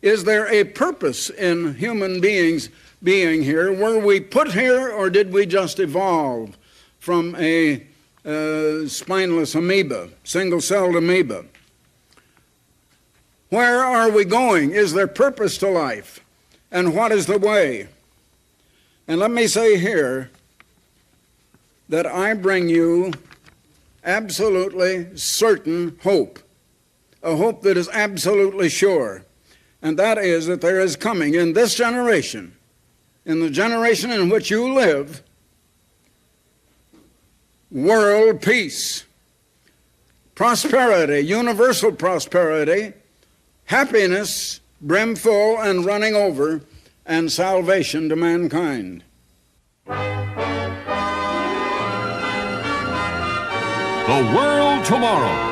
Is there a purpose in human beings being here? Were we put here, or did we just evolve from a spineless amoeba, single-celled amoeba? Where are we going? Is there purpose to life? And what is the way? And let me say here that I bring you absolutely certain hope, a hope that is absolutely sure, and that is that there is coming in this generation, in the generation in which you live, world peace, prosperity, universal prosperity, happiness, brimful and running over, and salvation to mankind. The World Tomorrow.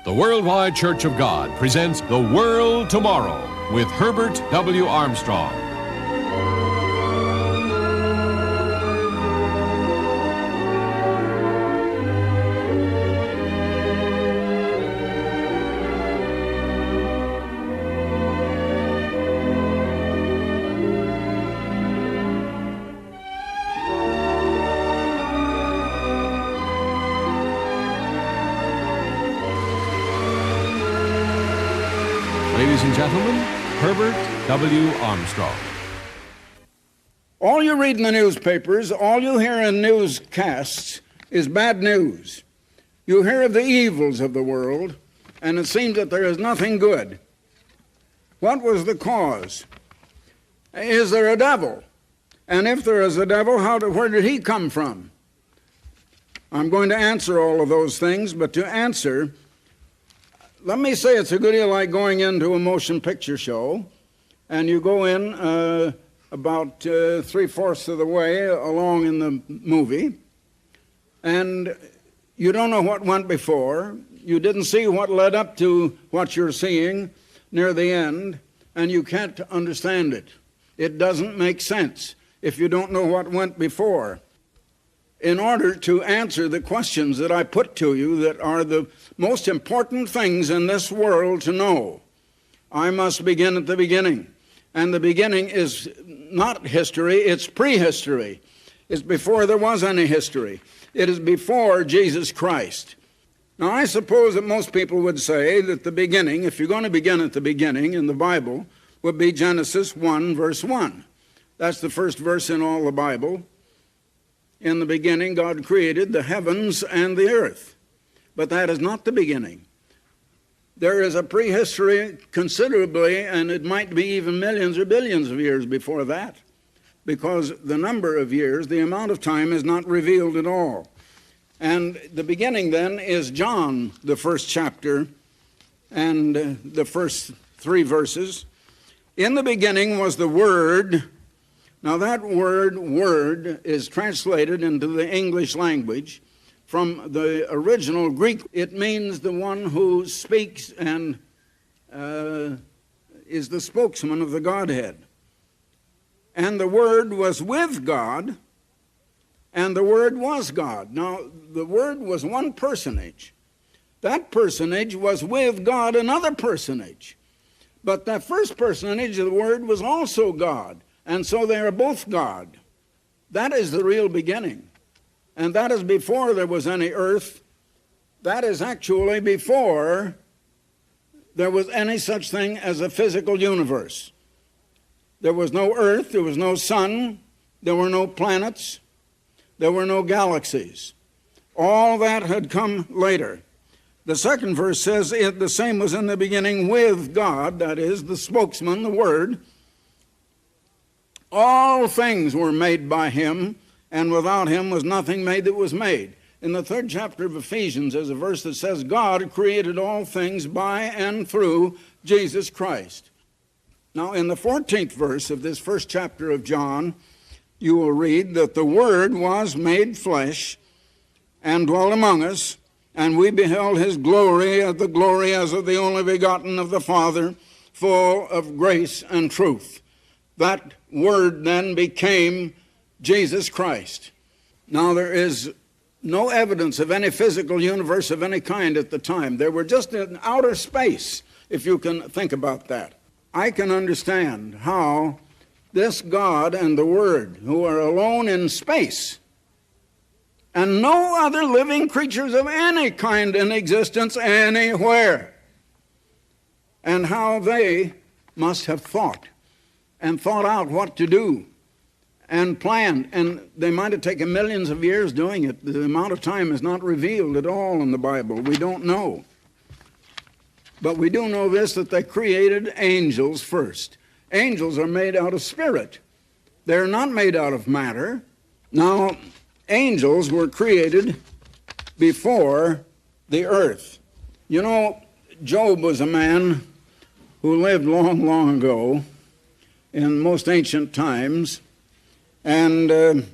The Worldwide Church of God presents The World Tomorrow with Herbert W. Armstrong. Ladies and gentlemen, Herbert W. Armstrong. All you read in the newspapers, all you hear in newscasts is bad news. You hear of the evils of the world, and it seems that there is nothing good. What was the cause? Is there a devil? And if there is a devil, where did he come from? I'm going to answer all of those things, but to answer, let me say it's a good deal like going into a motion picture show, and you go in about 3/4 of the way along in the movie, and you don't know what went before. You didn't see what led up to what you're seeing near the end, and you can't understand it. It doesn't make sense if you don't know what went before. In order to answer the questions that I put to you that are the most important things in this world to know, I must begin at the beginning. And the beginning is not history, it's prehistory. It's before there was any history. It is before Jesus Christ. Now, I suppose that most people would say that the beginning, if you're going to begin at the beginning in the Bible, would be Genesis 1, verse 1. That's the first verse in all the Bible. In the beginning, God created the heavens and the earth. But that is not the beginning. There is a prehistory considerably, and it might be even millions or billions of years before that, because the number of years, the amount of time, is not revealed at all. And the beginning then is John, the first chapter, and the first 3 verses. In the beginning was the Word. Now that word is translated into the English language from the original Greek. It means the one who speaks and is the spokesman of the Godhead. And the Word was with God, and the Word was God. Now, the Word was one personage. That personage was with God, another personage. But that first personage of the Word was also God. And so they are both God. That is the real beginning. And that is before there was any earth. That is actually before there was any such thing as a physical universe. There was no earth, there was no sun, there were no planets, there were no galaxies. All that had come later. The second verse says, the same was in the beginning with God, that is, the spokesman, the Word. All things were made by him, and without him was nothing made that was made. In the 3rd chapter of Ephesians, there's a verse that says, God created all things by and through Jesus Christ. Now, in the 14th verse of this 1st chapter of John, you will read that the Word was made flesh and dwelt among us, and we beheld his glory, the glory as of the only begotten of the Father, full of grace and truth. That Word then became Jesus Christ. Now, there is no evidence of any physical universe of any kind at the time. They were just in outer space. if you can think about that. I can understand how this God and the Word, who are alone in space, and no other living creatures of any kind in existence anywhere, and how they must have thought out what to do and planned. And they might have taken millions of years doing it. The amount of time is not revealed at all in the Bible. We don't know. But we do know this, that they created angels first. Angels are made out of spirit. They're not made out of matter. Now, angels were created before the earth. You know, Job was a man who lived long, long ago in most ancient times. And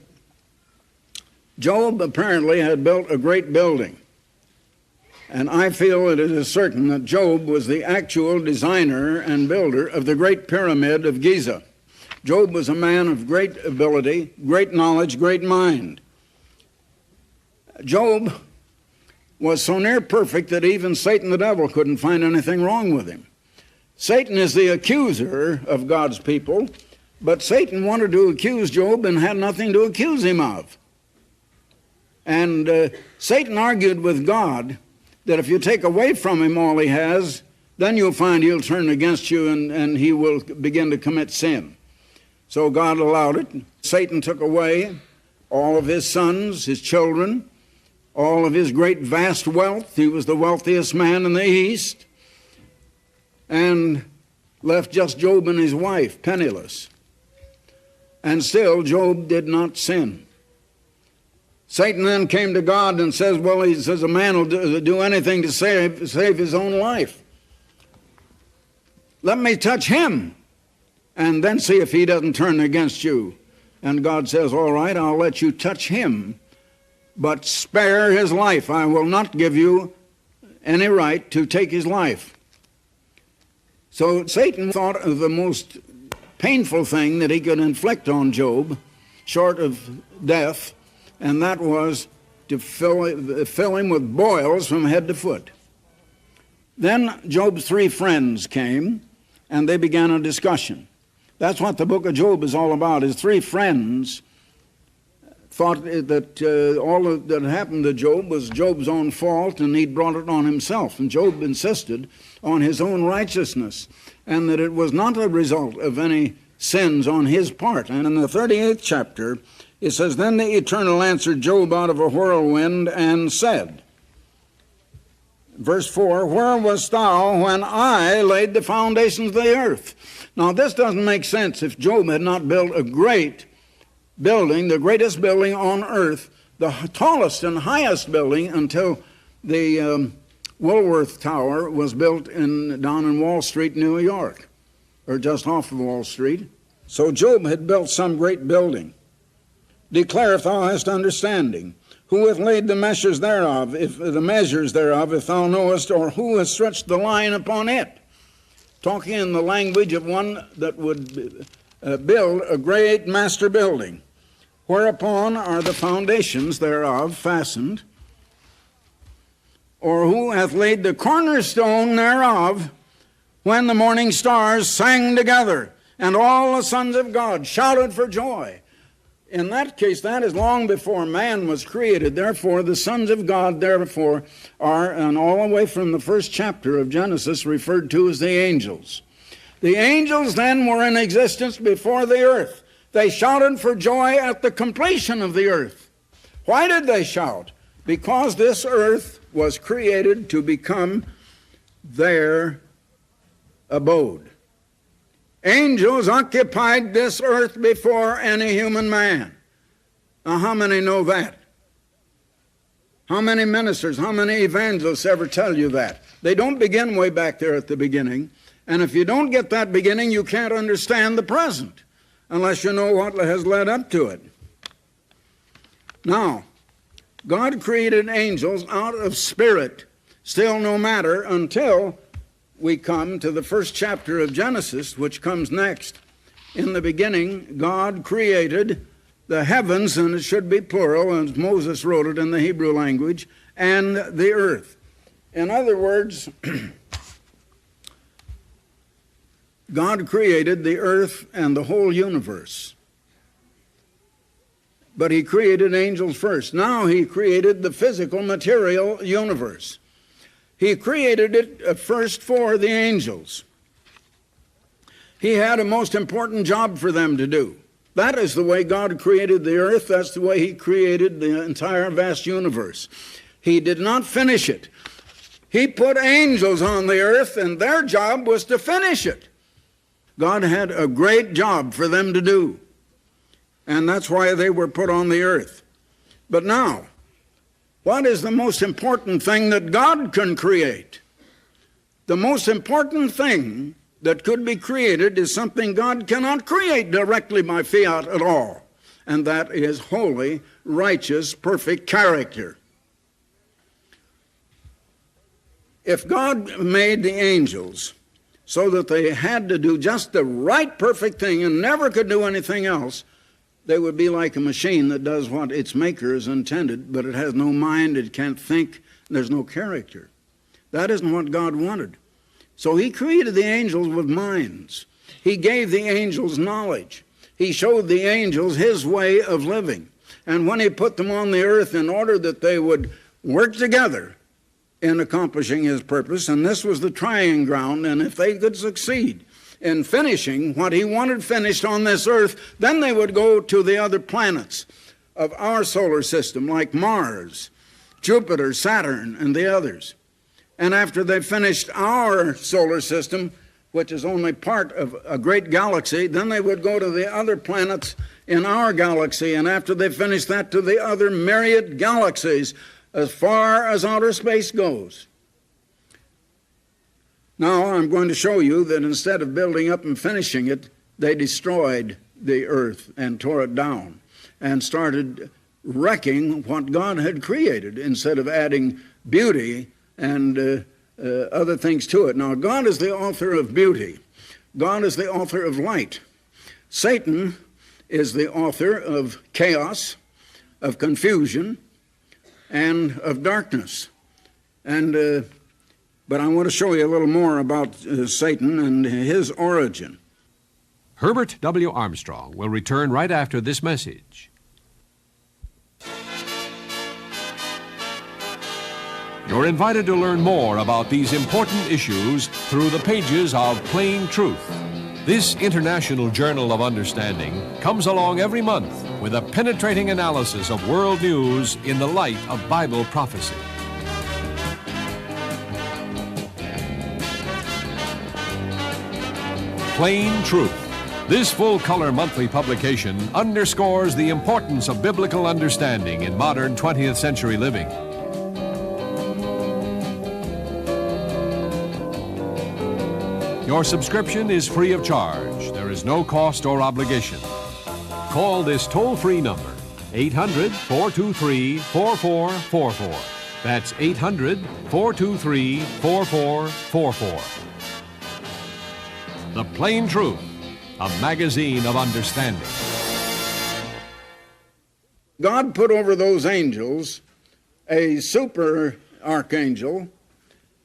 Job apparently had built a great building. And I feel that it is certain that Job was the actual designer and builder of the Great Pyramid of Giza. Job was a man of great ability, great knowledge, great mind. Job was so near perfect that even Satan the devil couldn't find anything wrong with him. Satan is the accuser of God's people, but Satan wanted to accuse Job and had nothing to accuse him of. And Satan argued with God that if you take away from him all he has, then you'll find he'll turn against you and he will begin to commit sin. So God allowed it. Satan took away all of his sons, his children, all of his great vast wealth. He was the wealthiest man in the East, and left just Job and his wife penniless. And still Job did not sin. Satan then came to God and says, well, he says a man will do anything to save his own life. Let me touch him and then see if he doesn't turn against you. And God says, all right, I'll let you touch him, but spare his life. I will not give you any right to take his life. So Satan thought of the most painful thing that he could inflict on Job, short of death, and that was to fill him with boils from head to foot. Then Job's three friends came, and they began a discussion. That's what the book of Job is all about. His three friends thought that all that happened to Job was Job's own fault, and he'd brought it on himself. And Job insisted on his own righteousness, and that it was not a result of any sins on his part. And in the 38th chapter, it says, then the Eternal answered Job out of a whirlwind and said, verse 4, where wast thou when I laid the foundations of the earth? Now this doesn't make sense. If Job had not built a great building, the greatest building on earth, the tallest and highest building until the Woolworth Tower was built down in Wall Street, New York, or just off of Wall Street. So Job had built some great building. Declare if thou hast understanding. Who hath laid the measures thereof, if thou knowest, or who hath stretched the line upon it? Talking in the language of one that would build a great master building. Whereupon are the foundations thereof fastened? Or who hath laid the cornerstone thereof, when the morning stars sang together, and all the sons of God shouted for joy? In that case, that is long before man was created. Therefore, the sons of God, therefore, are, and all the way from the first chapter of Genesis, referred to as the angels. The angels then were in existence before the earth. They shouted for joy at the completion of the earth. Why did they shout? Because this earth was created to become their abode. Angels occupied this earth before any human man. Now, how many know that? How many ministers, how many evangelists ever tell you that? They don't begin way back there at the beginning. And if you don't get that beginning, you can't understand the present unless you know what has led up to it. Now, God created angels out of spirit, still no matter, until we come to the first chapter of Genesis, which comes next. In the beginning, God created the heavens, and it should be plural, as Moses wrote it in the Hebrew language, and the earth. In other words, God created the earth and the whole universe. But he created angels first. Now he created the physical, material universe. He created it first for the angels. He had a most important job for them to do. That is the way God created the earth. That's the way he created the entire vast universe. He did not finish it. He put angels on the earth, and their job was to finish it. God had a great job for them to do, and that's why they were put on the earth. But now, what is the most important thing that God can create? The most important thing that could be created is something God cannot create directly by fiat at all, and that is holy, righteous, perfect character. If God made the angels so that they had to do just the right perfect thing and never could do anything else, they would be like a machine that does what its maker has intended, but it has no mind, it can't think, there's no character. That isn't what God wanted. So he created the angels with minds. He gave the angels knowledge. He showed the angels his way of living. And when he put them on the earth in order that they would work together in accomplishing his purpose, and this was the trying ground, and if they could succeed in finishing what he wanted finished on this earth, then they would go to the other planets of our solar system, like Mars, Jupiter, Saturn, and the others. And after they finished our solar system, which is only part of a great galaxy, then they would go to the other planets in our galaxy, and after they finished that, to the other myriad galaxies as far as outer space goes. Now I'm going to show you that instead of building up and finishing it, they destroyed the earth and tore it down and started wrecking what God had created instead of adding beauty and other things to it. Now, God is the author of beauty. God is the author of light. Satan is the author of chaos, of confusion, and of darkness. But I want to show you a little more about Satan and his origin. Herbert W. Armstrong will return right after this message. You're invited to learn more about these important issues through the pages of Plain Truth. This international journal of understanding comes along every month with a penetrating analysis of world news in the light of Bible prophecy. Plain Truth. This full-color monthly publication underscores the importance of biblical understanding in modern 20th century living. Your subscription is free of charge. There is no cost or obligation. Call this toll-free number, 800-423-4444. That's 800-423-4444. The Plain Truth, a magazine of understanding. God put over those angels a super archangel,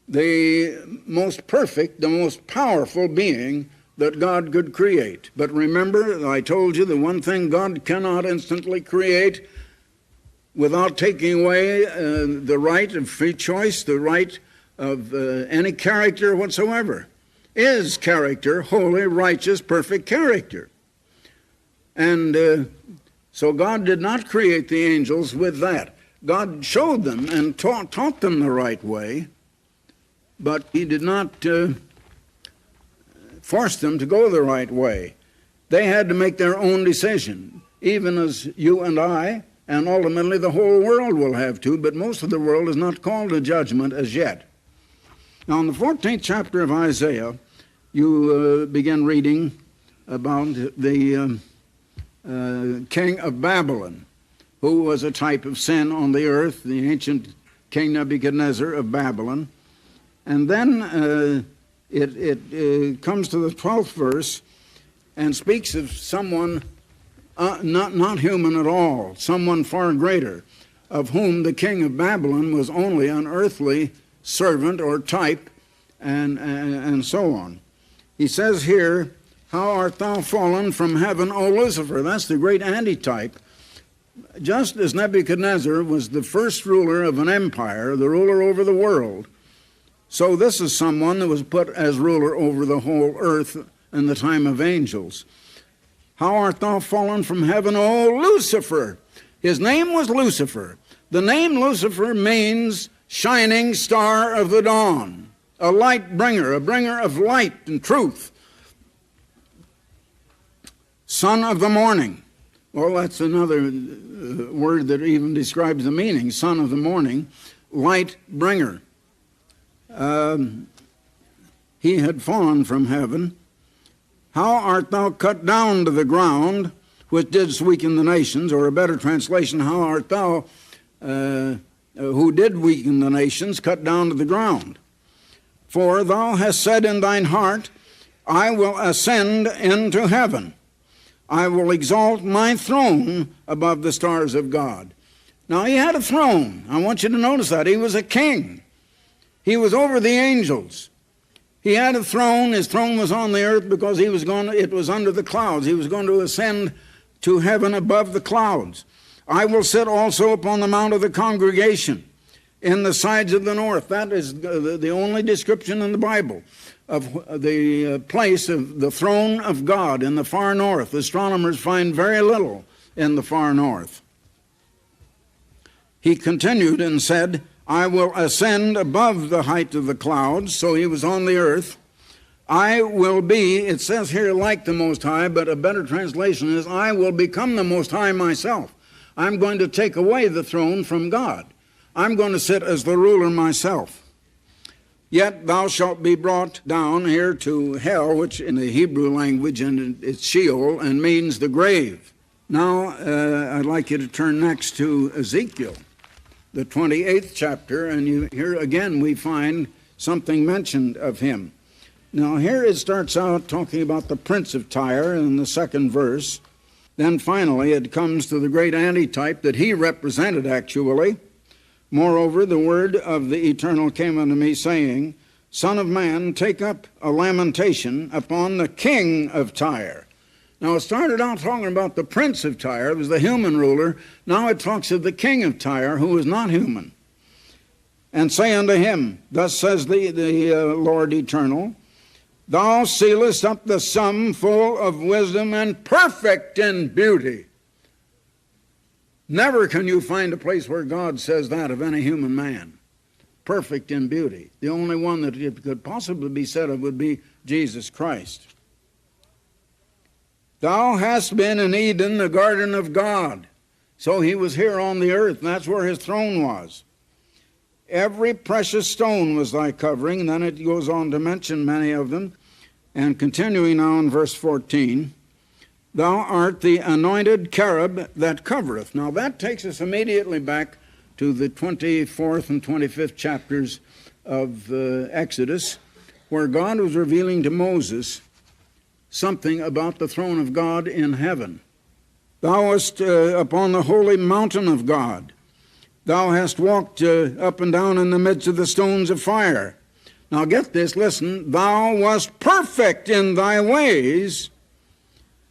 the most perfect, the most powerful being that God could create. But remember, I told you the one thing God cannot instantly create without taking away the right of free choice, the right of any character whatsoever, is character, holy, righteous, perfect character. And so God did not create the angels with that. God showed them and taught them the right way, but he did not force them to go the right way. They had to make their own decision, even as you and I, and ultimately the whole world will have to, but most of the world is not called to judgment as yet. Now, in the 14th chapter of Isaiah, you begin reading about the king of Babylon, who was a type of sin on the earth, the ancient King Nebuchadnezzar of Babylon. And then it comes to the 12th verse and speaks of someone not human at all, someone far greater, of whom the king of Babylon was only an earthly servant or type, and so on. He says here, how art thou fallen from heaven, O Lucifer? That's the great antitype. Just as Nebuchadnezzar was the first ruler of an empire, the ruler over the world, so this is someone that was put as ruler over the whole earth in the time of angels. How art thou fallen from heaven, O Lucifer? His name was Lucifer. The name Lucifer means shining star of the dawn, a light bringer, a bringer of light and truth. Son of the morning. Well, that's another word that even describes the meaning. Son of the morning, light bringer. He had fallen from heaven. How art thou cut down to the ground, which didst weaken the nations? Or a better translation, how art thou, who did weaken the nations, cut down to the ground? For thou hast said in thine heart, I will ascend into heaven. I will exalt my throne above the stars of God. Now, he had a throne. I want you to notice that. He was a king. He was over the angels. He had a throne. His throne was on the earth because it was under the clouds. He was going to ascend to heaven above the clouds. I will sit also upon the mount of the congregation in the sides of the north. That is the only description in the Bible of the place of the throne of God in the far north. Astronomers find very little in the far north. He continued and said, I will ascend above the height of the clouds. So he was on the earth. I will be, it says here, like the Most High, but a better translation is, I will become the Most High myself. I'm going to take away the throne from God. I'm going to sit as the ruler myself. Yet thou shalt be brought down here to hell, which in the Hebrew language and it's Sheol, and means the grave. Now, I'd like you to turn next to Ezekiel, the 28th chapter, and here again we find something mentioned of him. Now, here it starts out talking about the prince of Tyre in the second verse. Then finally it comes to the great antitype that he represented actually. Moreover, the word of the Eternal came unto me, saying, Son of man, take up a lamentation upon the king of Tyre. Now, it started out talking about the prince of Tyre. It was the human ruler. Now it talks of the king of Tyre, who was not human. And say unto him, Thus says the Lord Eternal, Thou sealest up the sum full of wisdom and perfect in beauty. Never can you find a place where God says that of any human man. Perfect in beauty. The only one that it could possibly be said of would be Jesus Christ. Thou hast been in Eden, the garden of God. So he was here on the earth, and that's where his throne was. Every precious stone was thy covering. And then it goes on to mention many of them. And continuing now in verse 14, Thou art the anointed cherub that covereth. Now that takes us immediately back to the 24th and 25th chapters of Exodus, where God was revealing to Moses something about the throne of God in heaven. Thou wast upon the holy mountain of God. Thou hast walked up and down in the midst of the stones of fire. Now get this, listen. Thou wast perfect in thy ways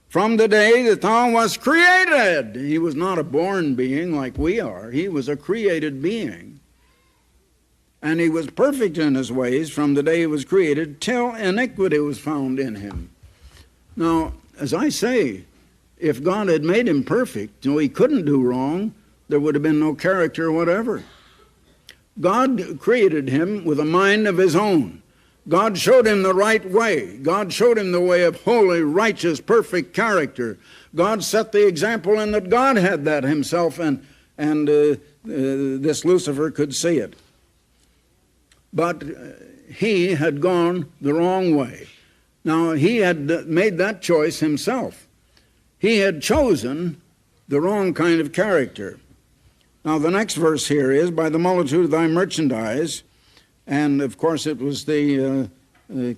from the day that thou wast created. He was not a born being like we are. He was a created being. And he was perfect in his ways from the day he was created till iniquity was found in him. Now, as I say, if God had made him perfect, so he couldn't do wrong, there would have been no character whatever. God created him with a mind of his own. God showed him the right way. God showed him the way of holy, righteous, perfect character. God set the example in that God had that himself, and this Lucifer could see it. But he had gone the wrong way. Now, he had made that choice himself. He had chosen the wrong kind of character. Now, the next verse here is, By the multitude of thy merchandise. And, of course, it was the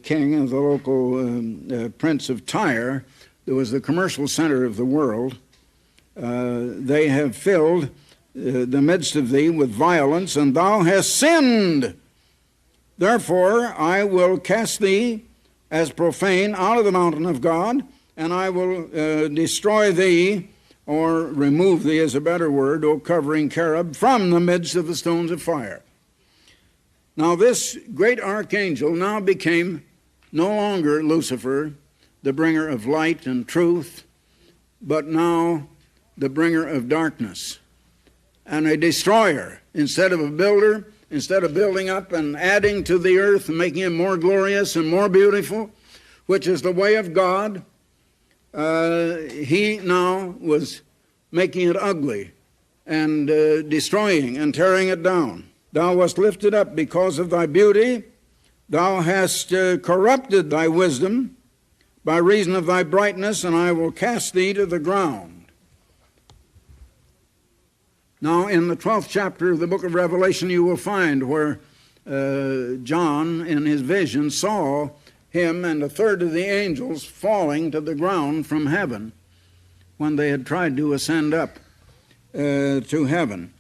king of the local prince of Tyre that was the commercial center of the world. They have filled the midst of thee with violence, and thou hast sinned. Therefore I will cast thee as profane out of the mountain of God, and I will destroy thee, or remove thee is a better word, O covering cherub, from the midst of the stones of fire. Now this great archangel now became no longer Lucifer, the bringer of light and truth, but now the bringer of darkness, and a destroyer. Instead of a builder, instead of building up and adding to the earth and making it more glorious and more beautiful, which is the way of God, he now was making it ugly and destroying and tearing it down. Thou wast lifted up because of thy beauty. Thou hast corrupted thy wisdom by reason of thy brightness, and I will cast thee to the ground. Now, in the 12th chapter of the book of Revelation, you will find where John, in his vision, saw him and a third of the angels falling to the ground from heaven when they had tried to ascend up to heaven.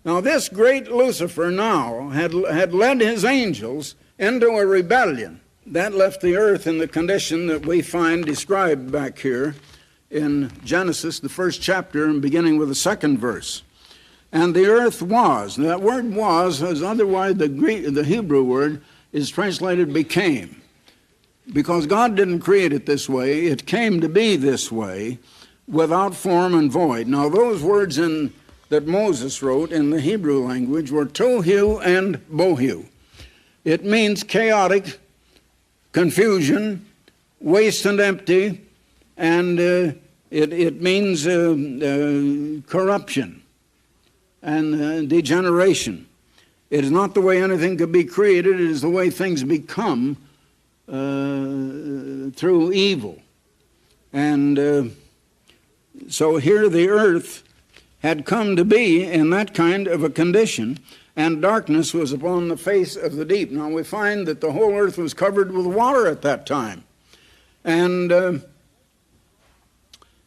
Now, this great Lucifer now had led his angels into a rebellion. That left the earth in the condition that we find described back here in Genesis, the 1st chapter, and beginning with the 2nd verse. And the earth was. That word was, as otherwise the Hebrew word is translated became. Because God didn't create it this way, it came to be this way, without form and void. Now those words that Moses wrote in the Hebrew language were tohu and bohu. It means chaotic, confusion, waste and empty, and it means corruption and degeneration. It is not the way anything could be created, it is the way things become through evil. And so here the earth had come to be in that kind of a condition, and darkness was upon the face of the deep. Now we find that the whole earth was covered with water at that time, and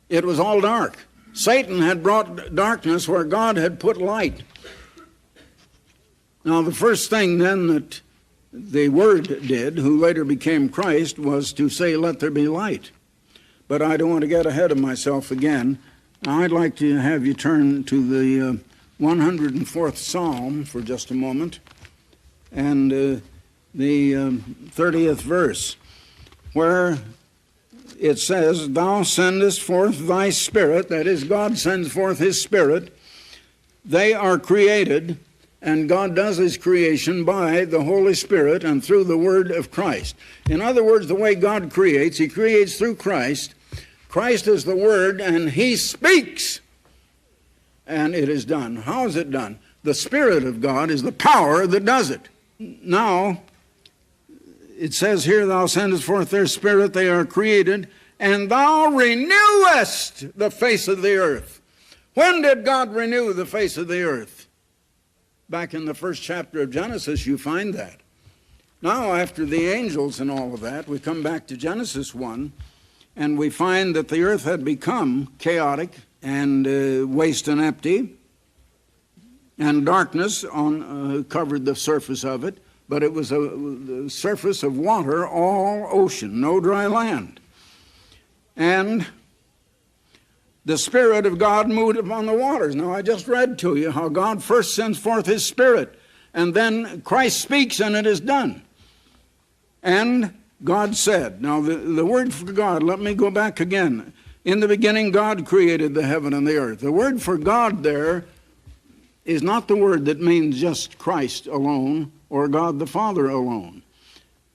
it was all dark. Satan had brought darkness where God had put light. Now the first thing then that the Word did, who later became Christ, was to say, let there be light. But I don't want to get ahead of myself again. Now I'd like to have you turn to the 104th Psalm for just a moment, and the 30th verse, where it says, Thou sendest forth thy Spirit, that is, God sends forth his Spirit. They are created, and God does his creation by the Holy Spirit and through the Word of Christ. In other words, the way God creates, he creates through Christ. Christ is the Word, and he speaks, and it is done. How is it done? The Spirit of God is the power that does it. Now, it says here, Thou sendest forth their Spirit, they are created, and thou renewest the face of the earth. When did God renew the face of the earth? Back in the 1st chapter of Genesis, you find that. Now, after the angels and all of that, we come back to Genesis 1, and we find that the earth had become chaotic and waste and empty, and darkness covered the surface of it. But it was the surface of water, all ocean, no dry land. And the Spirit of God moved upon the waters. Now, I just read to you how God first sends forth his Spirit, and then Christ speaks, and it is done. And God said, now the word for God, let me go back again. In the beginning, God created the heaven and the earth. The word for God there is not the word that means just Christ alone, or God the Father alone.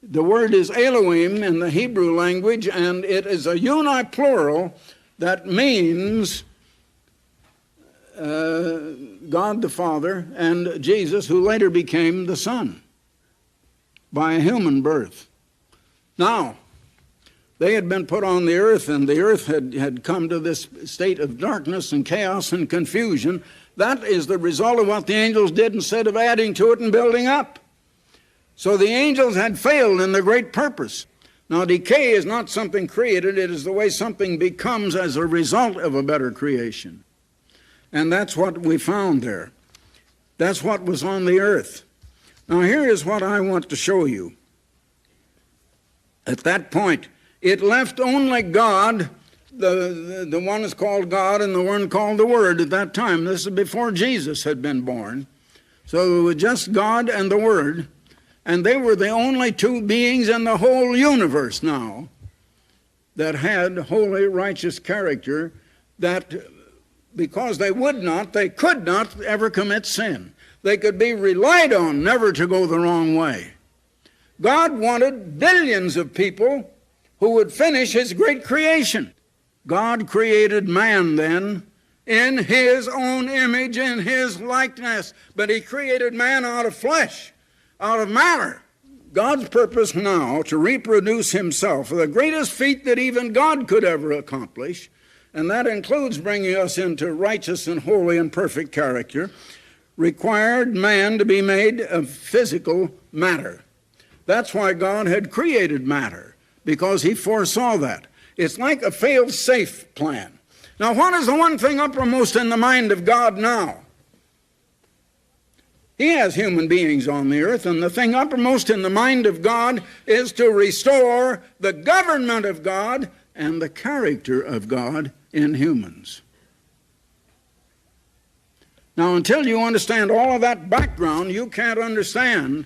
The word is Elohim in the Hebrew language, and it is a uniplural that means God the Father and Jesus, who later became the Son by a human birth. Now, they had been put on the earth, and the earth had come to this state of darkness and chaos and confusion. That is the result of what the angels did instead of adding to it and building up. So the angels had failed in their great purpose. Now, decay is not something created. It is the way something becomes as a result of a better creation. And that's what we found there. That's what was on the earth. Now, here is what I want to show you. At that point, it left only God, the one is called God and the one called the Word at that time. This is before Jesus had been born. So it was just God and the Word, and they were the only two beings in the whole universe now that had holy, righteous character, that because they could not ever commit sin. They could be relied on never to go the wrong way. God wanted billions of people who would finish His great creation. God created man then in His own image, in His likeness, but He created man out of flesh, out of matter. God's purpose now to reproduce Himself, the greatest feat that even God could ever accomplish, and that includes bringing us into righteous and holy and perfect character, required man to be made of physical matter. That's why God had created matter, because He foresaw that. It's like a fail-safe plan. Now, what is the one thing uppermost in the mind of God now? He has human beings on the earth, and the thing uppermost in the mind of God is to restore the government of God and the character of God in humans. Now, until you understand all of that background, you can't understand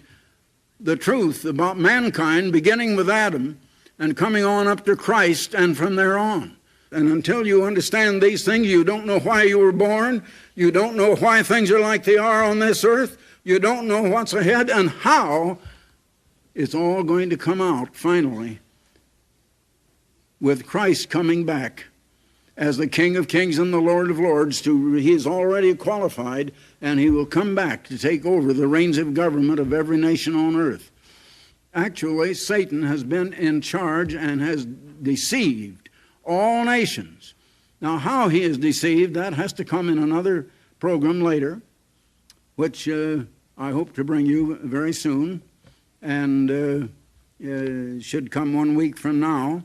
the truth about mankind, beginning with Adam and coming on up to Christ and from there on. And until you understand these things, you don't know why you were born. You don't know why things are like they are on this earth. You don't know what's ahead and how it's all going to come out finally with Christ coming back as the King of Kings and the Lord of Lords. He is already qualified, and He will come back to take over the reins of government of every nation on earth. Actually, Satan has been in charge and has deceived all nations. Now, how he is deceived, that has to come in another program later, which I hope to bring you very soon, and should come 1 week from now.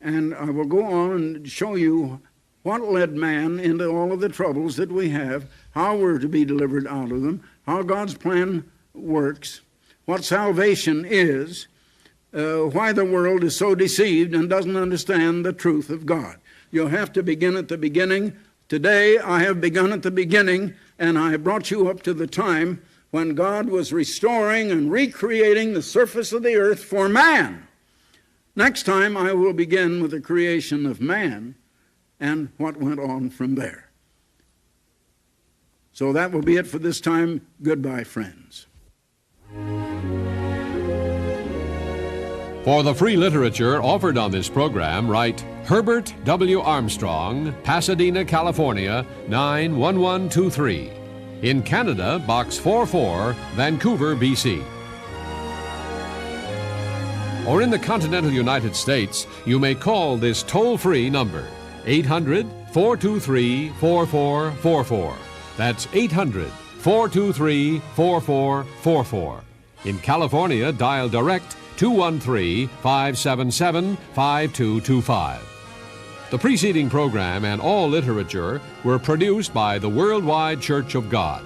And I will go on and show you what led man into all of the troubles that we have, how we're to be delivered out of them, how God's plan works, what salvation is, why the world is so deceived and doesn't understand the truth of God. You'll have to begin at the beginning. Today I have begun at the beginning, and I have brought you up to the time when God was restoring and recreating the surface of the earth for man. Next time I will begin with the creation of man and what went on from there. So that will be it for this time. Goodbye, friends. For the free literature offered on this program, write Herbert W. Armstrong, Pasadena, California, 91123. In Canada, Box 44, Vancouver, BC. Or in the continental United States, you may call this toll-free number, 800-423-4444. That's 800-423-4444. In California, dial direct 213-577-5225. The preceding program and all literature were produced by the Worldwide Church of God.